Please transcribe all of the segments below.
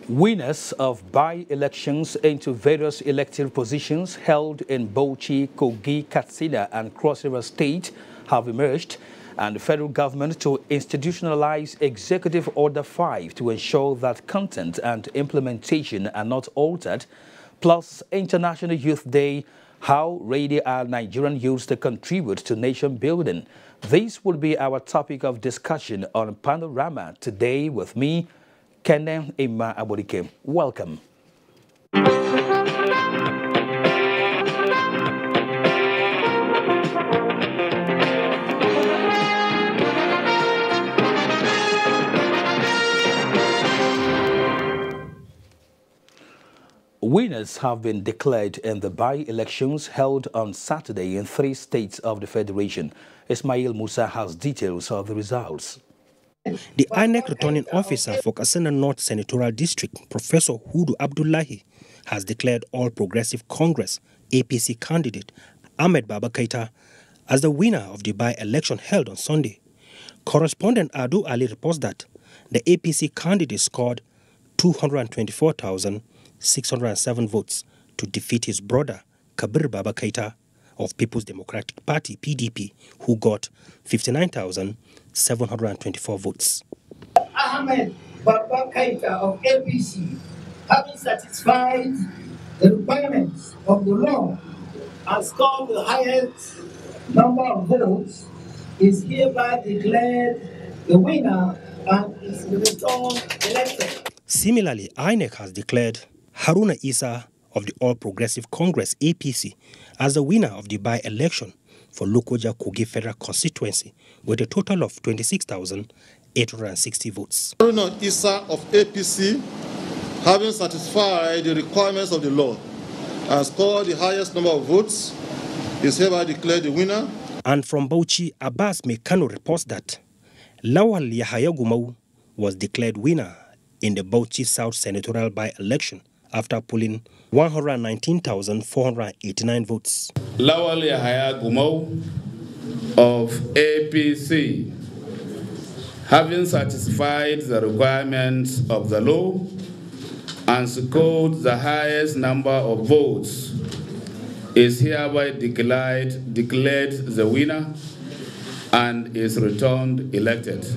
Winners of by-elections into various elective positions held in Bauchi, Kogi, Katsina and Cross River State have emerged, and the federal government to institutionalize Executive Order 5 to ensure that content and implementation are not altered, plus International Youth Day, how ready are Nigerian youths to contribute to nation building. This will be our topic of discussion on Panorama today with me, Kene Ima Aborike. Welcome. Winners have been declared in the by-elections held on Saturday in 3 states of the Federation. Ismail Musa has details of the results. The INEC returning officer for Katsina North Senatorial District, Professor Hudu Abdullahi, has declared All Progressive Congress APC candidate Ahmed Baba Keita as the winner of the by-election held on Sunday. Correspondent Adu Ali reports that the APC candidate scored 224,607 votes to defeat his brother Kabir Baba Keita of People's Democratic Party (PDP), who got 59,724 votes. Ahmed Baba Keita of APC, having satisfied the requirements of the law and scored the highest number of votes, is hereby declared the winner and is returned elected. Similarly, INEC has declared Haruna Isa of the All Progressive Congress APC as the winner of the by-election for Lokoja Kogi Federal Constituency with a total of 26,860 votes. Haruna Isa of APC, having satisfied the requirements of the law and scored the highest number of votes, is hereby declared the winner. And from Bauchi, Abbas Mekano reports that Lawal Yahaya Gumau was declared winner in the Bauchi South Senatorial by-election after pulling 119,489 votes. Lawal Yahaya Gumau of APC, having satisfied the requirements of the law and scored the highest number of votes, is hereby declared the winner and is returned elected.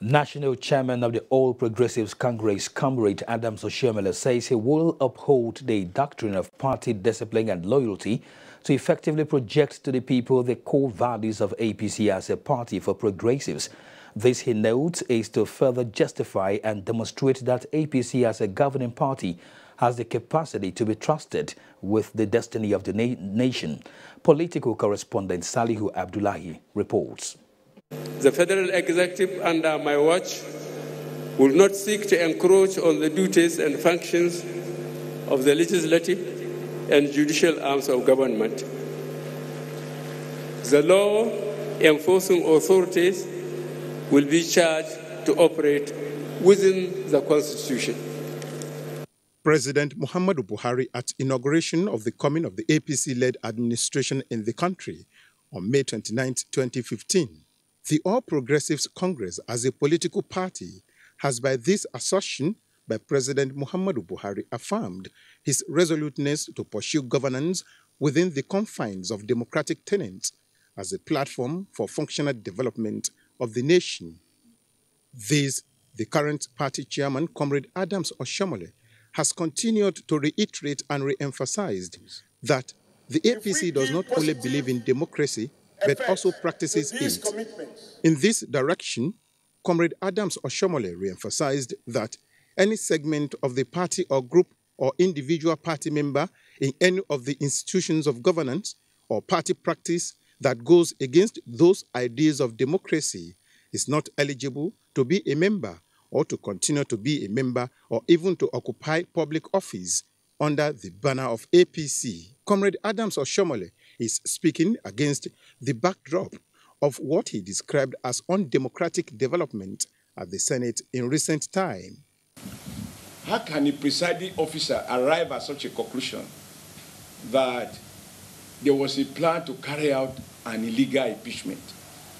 National Chairman of the All Progressives Congress, Comrade Adams Oshiomhole, says he will uphold the doctrine of party discipline and loyalty to effectively project to the people the core values of APC as a party for progressives. This, he notes, is to further justify and demonstrate that APC as a governing party has the capacity to be trusted with the destiny of the nation. Political correspondent Salihu Abdullahi reports. The Federal Executive under my watch will not seek to encroach on the duties and functions of the legislative and judicial arms of government. The law enforcing authorities will be charged to operate within the Constitution. President Muhammadu Buhari, at inauguration of the coming of the APC-led administration in the country on May 29, 2015, the All Progressives Congress as a political party has by this assertion by President Muhammadu Buhari affirmed his resoluteness to pursue governance within the confines of democratic tenets as a platform for functional development of the nation. This, the current party chairman, Comrade Adams Oshiomhole, has continued to reiterate and re-emphasized that the APC does not only believe in democracy, but also practices it. In this direction, Comrade Adams Oshiomhole re-emphasized that any segment of the party or group or individual party member in any of the institutions of governance or party practice that goes against those ideas of democracy is not eligible to be a member or to continue to be a member or even to occupy public office under the banner of APC. Comrade Adams Oshiomhole is speaking against the backdrop of what he described as undemocratic development at the Senate in recent time. How can a presiding officer arrive at such a conclusion that there was a plan to carry out an illegal impeachment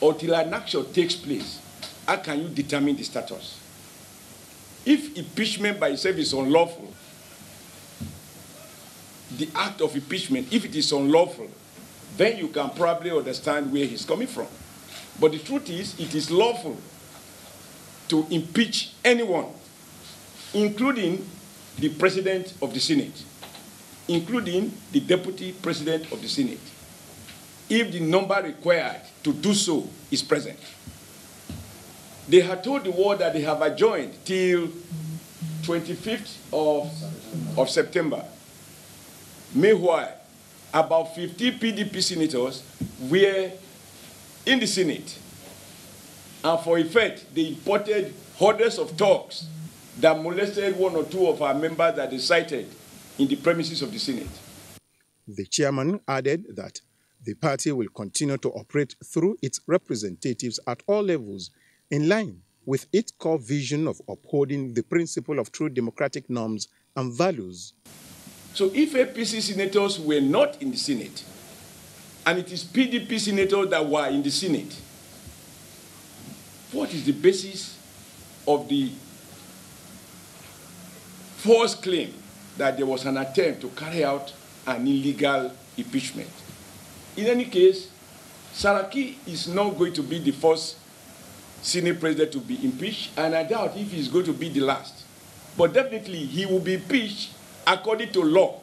until an action takes place how can you determine the status? If impeachment by itself is unlawful, the act of impeachment, if it is unlawful, then you can probably understand where he's coming from. But the truth is, it is lawful to impeach anyone, including the President of the Senate, including the Deputy President of the Senate, if the number required to do so is present. They had told the world that they have adjourned till 25th of September. Meanwhile, about 50 PDP senators were in the Senate. And for effect, they imported hundreds of talks that molested one or two of our members that they cited in the premises of the Senate. The chairman added that the party will continue to operate through its representatives at all levels in line with its core vision of upholding the principle of true democratic norms and values. So if APC senators were not in the Senate, and it is PDP senators that were in the Senate, what is the basis of the false claim that there was an attempt to carry out an illegal impeachment? In any case, Saraki is not going to be the first Senate president to be impeached, and I doubt if he's going to be the last. But definitely, he will be impeached according to law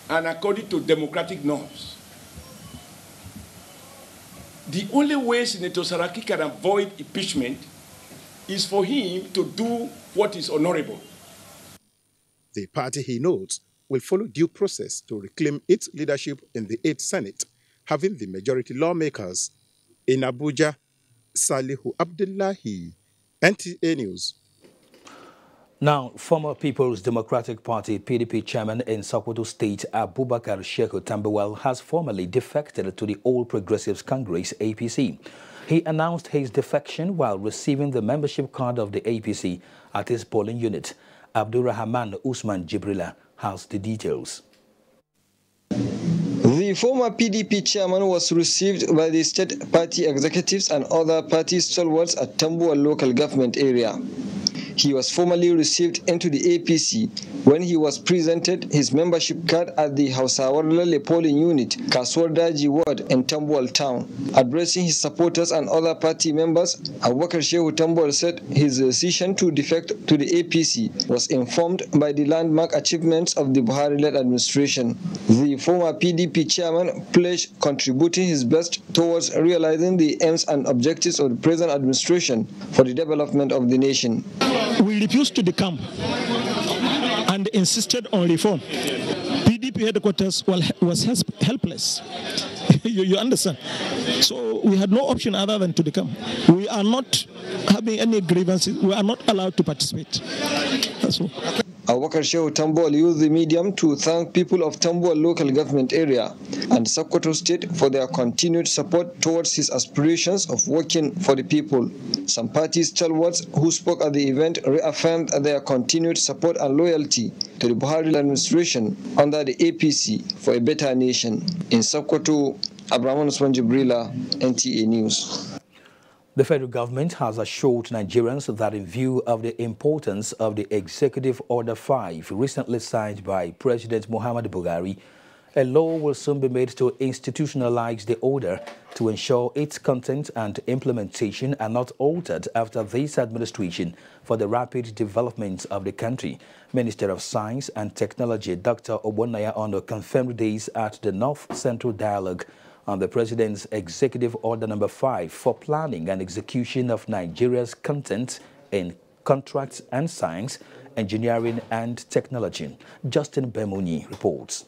and according to democratic norms. The only way Senator Saraki can avoid impeachment is for him to do what is honorable. The party, he notes, will follow due process to reclaim its leadership in the 8th Senate, having the majority lawmakers. In Abuja, Salihu Abdullahi, NTA News. Now, former People's Democratic Party PDP chairman in Sokoto State, Abubakar Shehu Tambawal, has formally defected to the All Progressives Congress, APC. He announced his defection while receiving the membership card of the APC at his polling unit. Abdurrahman Usman Jibrila has the details. The former PDP chairman was received by the state party executives and other party stalwarts at Tambuwal local government area. He was formally received into the APC when he was presented his membership card at the Hausawar polling unit, Kasuwar Daji ward in Tambuwal town. Addressing his supporters and other party members, Abubakar Shehu Tambuwal said his decision to defect to the APC was informed by the landmark achievements of the Buhari-led administration. The former PDP chairman pledged contributing his best towards realizing the aims and objectives of the present administration for the development of the nation. We refused to decamp and insisted on reform. PDP headquarters was helpless. You understand? So we had no option other than to decamp. We are not having any grievances. We are not allowed to participate. That's all. Abubakar Shehu Tambuwal used the medium to thank people of Tambuwal local government area and Sokoto State for their continued support towards his aspirations of working for the people. Some party stalwarts who spoke at the event reaffirmed their continued support and loyalty to the Buhari administration under the APC for a better nation. In Sokoto, Abraham Usman Jibrila, NTA News. The federal government has assured Nigerians that in view of the importance of the Executive Order 5 recently signed by President Muhammadu Buhari, a law will soon be made to institutionalize the order to ensure its content and implementation are not altered after this administration for the rapid development of the country. Minister of Science and Technology Dr. Obonaya Ono confirmed this at the North Central Dialogue on the President's Executive Order No. 5 for planning and execution of Nigeria's content in contracts and science, engineering and technology. Justin Bemuni reports.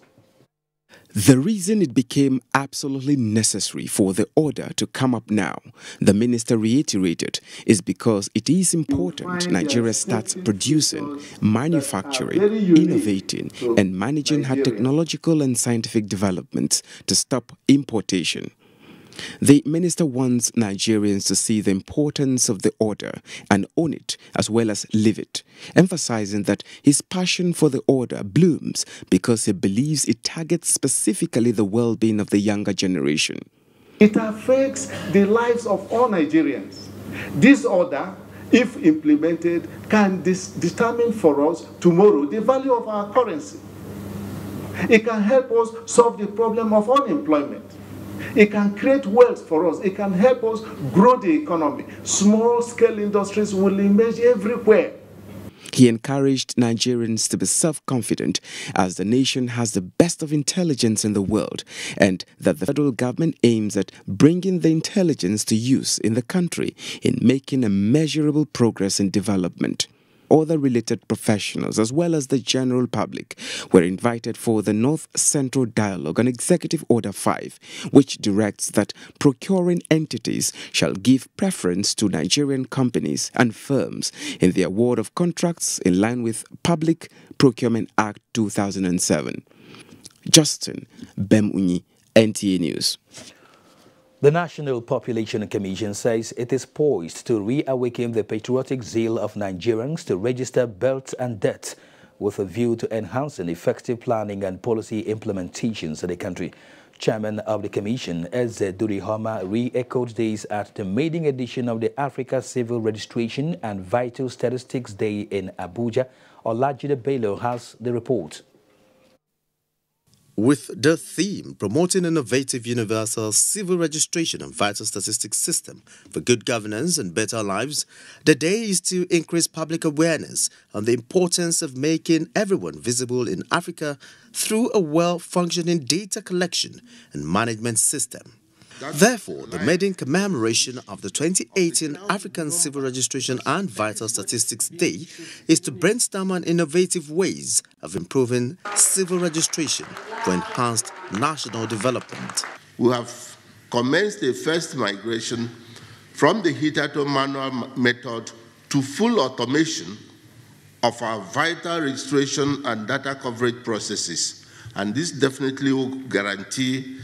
The reason it became absolutely necessary for the order to come up now, the minister reiterated, is because it is important Nigeria starts producing, manufacturing, innovating, and managing her technological and scientific developments to stop importation. The minister wants Nigerians to see the importance of the order and own it as well as live it, emphasizing that his passion for the order blooms because he believes it targets specifically the well-being of the younger generation. It affects the lives of all Nigerians. This order, if implemented, can determine for us tomorrow the value of our currency. It can help us solve the problem of unemployment. It can create wealth for us. It can help us grow the economy. Small-scale industries will emerge everywhere. He encouraged Nigerians to be self-confident as the nation has the best of intelligence in the world and that the federal government aims at bringing the intelligence to use in the country in making a measurable progress in development. Other related professionals as well as the general public were invited for the North Central Dialogue on Executive Order 5, which directs that procuring entities shall give preference to Nigerian companies and firms in the award of contracts in line with Public Procurement Act 2007. Justin Bemunyi, NTA News. The National Population Commission says it is poised to reawaken the patriotic zeal of Nigerians to register births and deaths with a view to enhancing effective planning and policy implementations in the country. Chairman of the Commission, Eze Durihoma, re-echoed this at the maiden edition of the Africa Civil Registration and Vital Statistics Day in Abuja. Olajide Bello has the report. With the theme promoting innovative universal civil registration and vital statistics system for good governance and better lives, the day is to increase public awareness on the importance of making everyone visible in Africa through a well-functioning data collection and management system. Therefore, the maiden commemoration of the 2018 African Civil Registration and Vital Statistics Day is to brainstorm on innovative ways of improving civil registration for enhanced national development. We have commenced the first migration from the hitherto manual method to full automation of our vital registration and data coverage processes, and this definitely will guarantee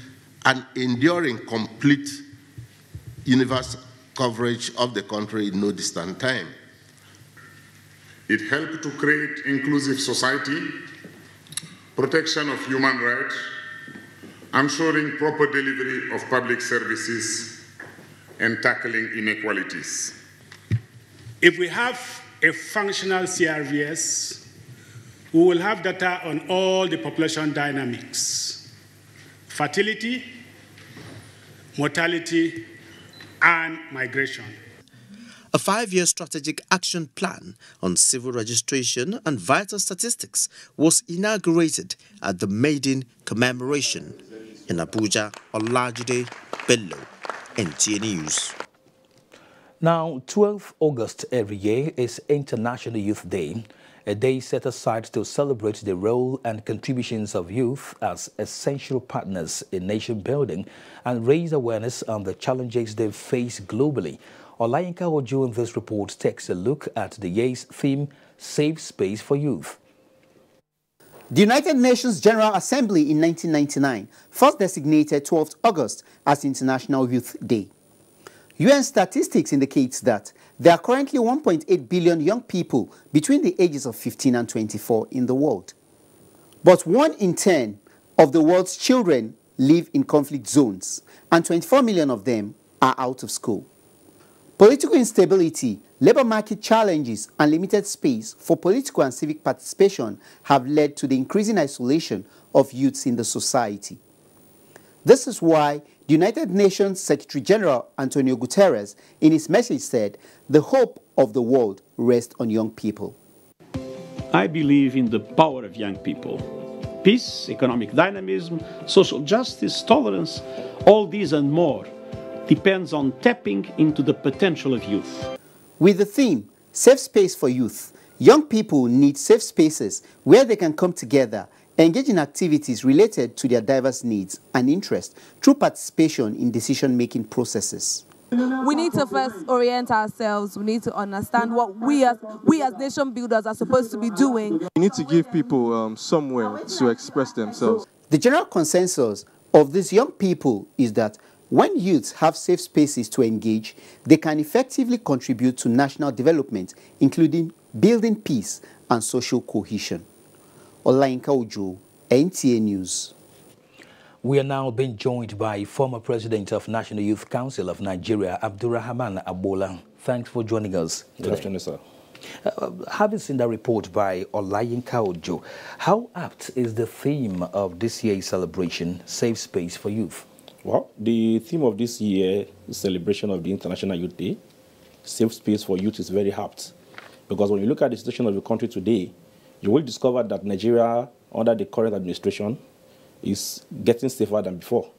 an enduring complete universal coverage of the country in no distant time. It helped to create inclusive society, protection of human rights, ensuring proper delivery of public services, and tackling inequalities. If we have a functional CRVS, we will have data on all the population dynamics: fertility, mortality, and migration. A 5-year strategic action plan on civil registration and vital statistics was inaugurated at the maiden commemoration in Abuja. Olajide Bello, NTA News. Now, 12th August every year is International Youth Day, a day set aside to celebrate the role and contributions of youth as essential partners in nation building and raise awareness on the challenges they face globally. Olayinka Ojo in this report takes a look at the year's theme, Safe Space for Youth. The United Nations General Assembly in 1999 first designated 12th August as International Youth Day. UN statistics indicates that there are currently 1.8 billion young people between the ages of 15 and 24 in the world. But 1 in 10 of the world's children live in conflict zones, and 24 million of them are out of school. Political instability, labor market challenges, and limited space for political and civic participation have led to the increasing isolation of youths in the society. This is why the United Nations Secretary General Antonio Guterres, in his message, said, "The hope of the world rests on young people." I believe in the power of young people. Peace, economic dynamism, social justice, tolerance, all these and more depends on tapping into the potential of youth. With the theme, Safe Space for Youth, young people need safe spaces where they can come together, engage in activities related to their diverse needs and interests through participation in decision-making processes. We need to first orient ourselves. We need to understand what we as nation builders are supposed to be doing. We need to give people somewhere to express themselves. The general consensus of these young people is that when youths have safe spaces to engage, they can effectively contribute to national development, including building peace and social cohesion. Olayinka Ojo, NTA News. We are now being joined by former President of National Youth Council of Nigeria, Abdurrahman Agbola, thanks for joining us. Good afternoon, sir. Having seen the report by Olayinka Ojo, how apt is the theme of this year's celebration, Safe Space for Youth? Well, the theme of this year's celebration of the International Youth Day, Safe Space for Youth, is very apt. Because when you look at the situation of the country today, you will discover that Nigeria, under the current administration, is getting safer than before.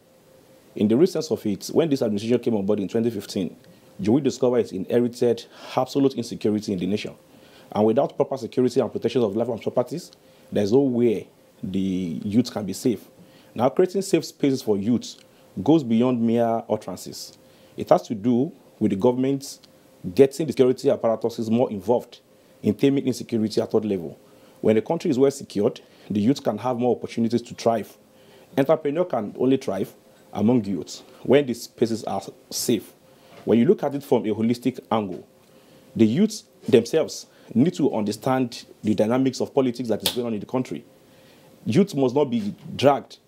In the real sense of it, when this administration came on board in 2015, you will discover it inherited absolute insecurity in the nation. And without proper security and protection of life and properties, there's no way the youth can be safe. Now, creating safe spaces for youth goes beyond mere utterances. It has to do with the government getting the security apparatuses more involved in taming insecurity at all level. When the country is well secured, the youth can have more opportunities to thrive. Entrepreneurs can only thrive among youth when these spaces are safe. When you look at it from a holistic angle, the youth themselves need to understand the dynamics of politics that is going on in the country. Youth must not be dragged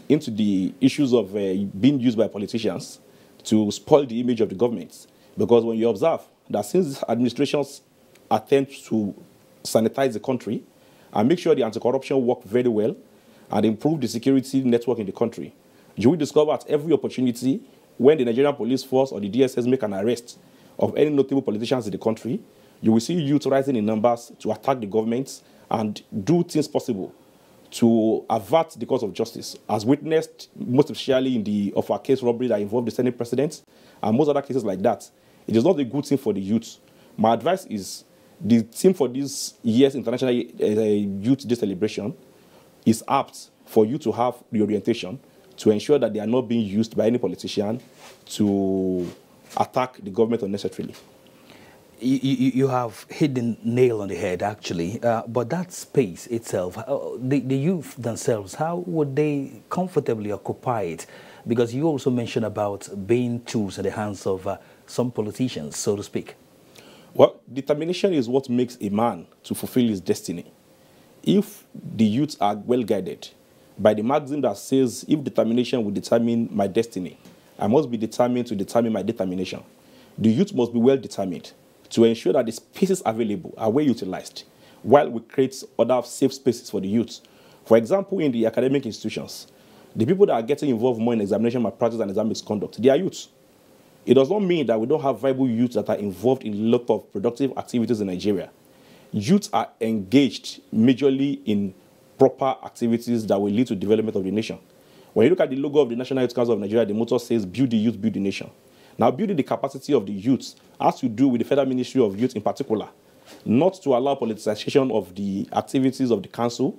into the issues of being used by politicians to spoil the image of the government. Because when you observe that since administrations attempt to sanitize the country and make sure the anti-corruption work very well and improve the security network in the country, you will discover at every opportunity when the Nigerian police force or the DSS make an arrest of any notable politicians in the country, you will see youth rising in numbers to attack the government and do things possible to avert the cause of justice, as witnessed most especially in the Offa case robbery that involved the Senate president and most other cases like that. It is not a good thing for the youth. My advice is the theme for this year's International Youth Day celebration is apt for you to have reorientation to ensure that they are not being used by any politician to attack the government unnecessarily. You have hit the nail on the head, actually. But that space itself, the youth themselves, how would they comfortably occupy it? Because you also mentioned about being tools in the hands of some politicians, so to speak. Well, determination is what makes a man to fulfill his destiny. If the youth are well guided by the maxim that says, if determination will determine my destiny, I must be determined to determine my determination. The youth must be well determined to ensure that the spaces available are well utilized, while we create other safe spaces for the youth. For example, in the academic institutions, the people that are getting involved more in examination malpractice and exam misconduct, they are youth. It does not mean that we don't have viable youth that are involved in a lot of productive activities in Nigeria. Youth are engaged majorly in proper activities that will lead to development of the nation. When you look at the logo of the National Youth Council of Nigeria, the motto says, build the youth, build the nation. Now, building the capacity of the youth has to do with the Federal Ministry of Youth in particular, not to allow politicization of the activities of the council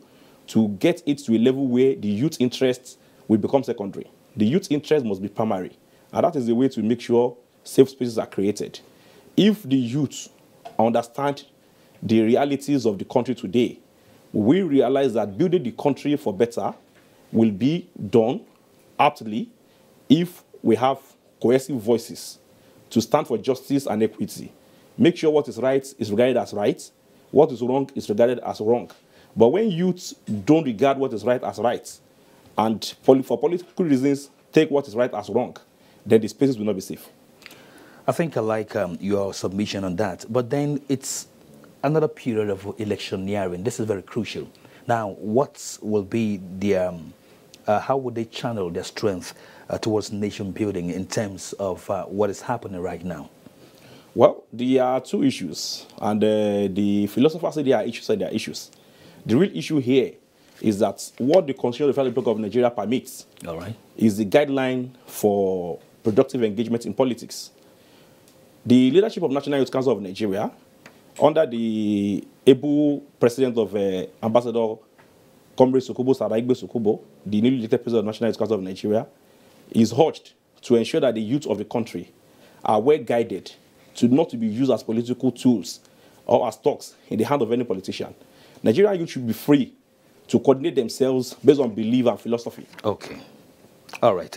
to get it to a level where the youth interests will become secondary. The youth interest must be primary, and that is the way to make sure safe spaces are created. If the youth understand the realities of the country today, we realize that building the country for better will be done aptly if we have cohesive voices to stand for justice and equity. Make sure what is right is regarded as right, what is wrong is regarded as wrong. But when youths don't regard what is right as right, and for political reasons take what is right as wrong, then the spaces will not be safe. I think I like your submission on that. But then it's another period of electioneering. This is very crucial. Now, what will be the, how would they channel their strength towards nation building in terms of what is happening right now? Well, there are two issues, and the philosophers say there are issues and there are issues. The real issue here is that what the Constitution of the Federal Republic of Nigeria permits is the guideline for productive engagement in politics. The leadership of National Youth Council of Nigeria, under the able president of Ambassador Comrade Sokubo Saraigbe Sokubo, the newly elected president of National Youth Council of Nigeria, is urged to ensure that the youth of the country are well guided to not to be used as political tools or as talks in the hand of any politician. Nigerian youth should be free to coordinate themselves based on belief and philosophy. Okay. All right.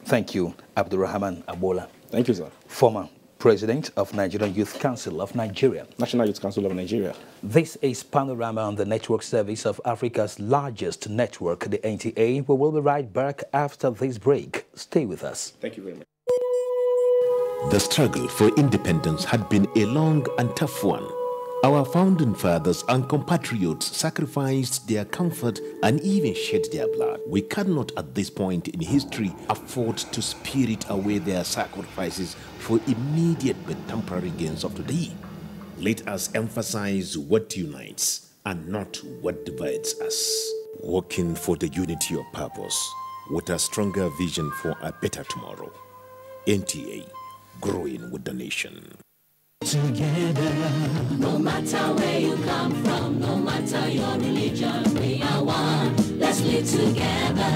Thank you, Abdulrahman Abola. Thank you, sir. Former President of Nigerian Youth Council of Nigeria. National Youth Council of Nigeria. This is Panorama on the network service of Africa's largest network, the NTA. We will be right back after this break. Stay with us. Thank you very much. The struggle for independence had been a long and tough one. Our founding fathers and compatriots sacrificed their comfort and even shed their blood. We cannot at this point in history afford to spirit away their sacrifices for immediate but temporary gains of today. Let us emphasize what unites and not what divides us. Working for the unity of purpose with a stronger vision for a better tomorrow. NTA, growing with the nation. Together, no matter where you come from, no matter your religion, we are one. Let's live together.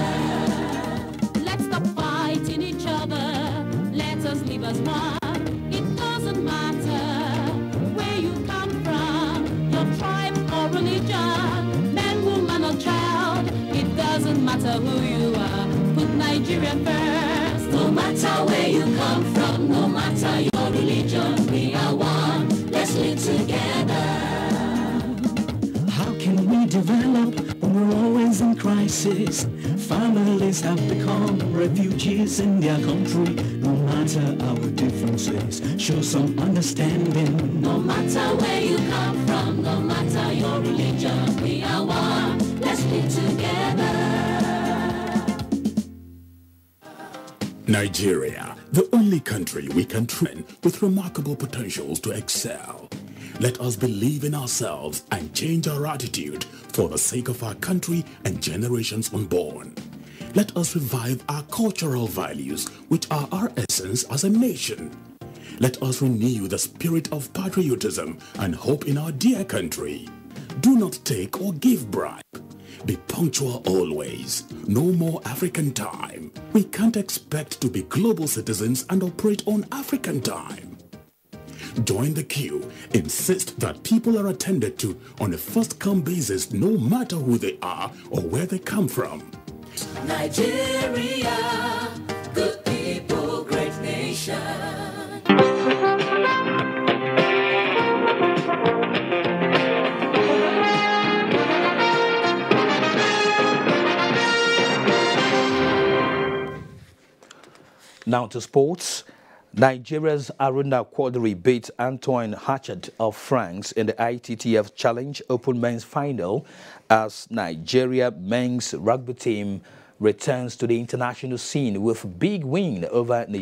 Let's stop fighting each other. Let us live as one. It doesn't matter where you come from, your tribe or religion, man, woman or child. It doesn't matter who you are. Put Nigeria first. No matter where you come from, no matter your religion, we are one. Let's live together. How can we develop when we're always in crisis? Families have become refugees in their country. No matter our differences, show some understanding. No matter where you come from, no matter your religion, we are one. Let's live together. Nigeria, the only country we can train with remarkable potentials to excel. Let us believe in ourselves and change our attitude for the sake of our country and generations unborn. Let us revive our cultural values, which are our essence as a nation. Let us renew the spirit of patriotism and hope in our dear country. Do not take or give bribe. Be punctual always. No more African time. We can't expect to be global citizens and operate on African time. Join the queue. Insist that people are attended to on a first-come basis, no matter who they are or where they come from. Nigeria, good people, great nation. Now to sports. Nigeria's Aruna Quadri beat Antoine Hatchard of France in the ITTF Challenge Open Men's Final as Nigeria men's rugby team returns to the international scene with big win over Nigeria.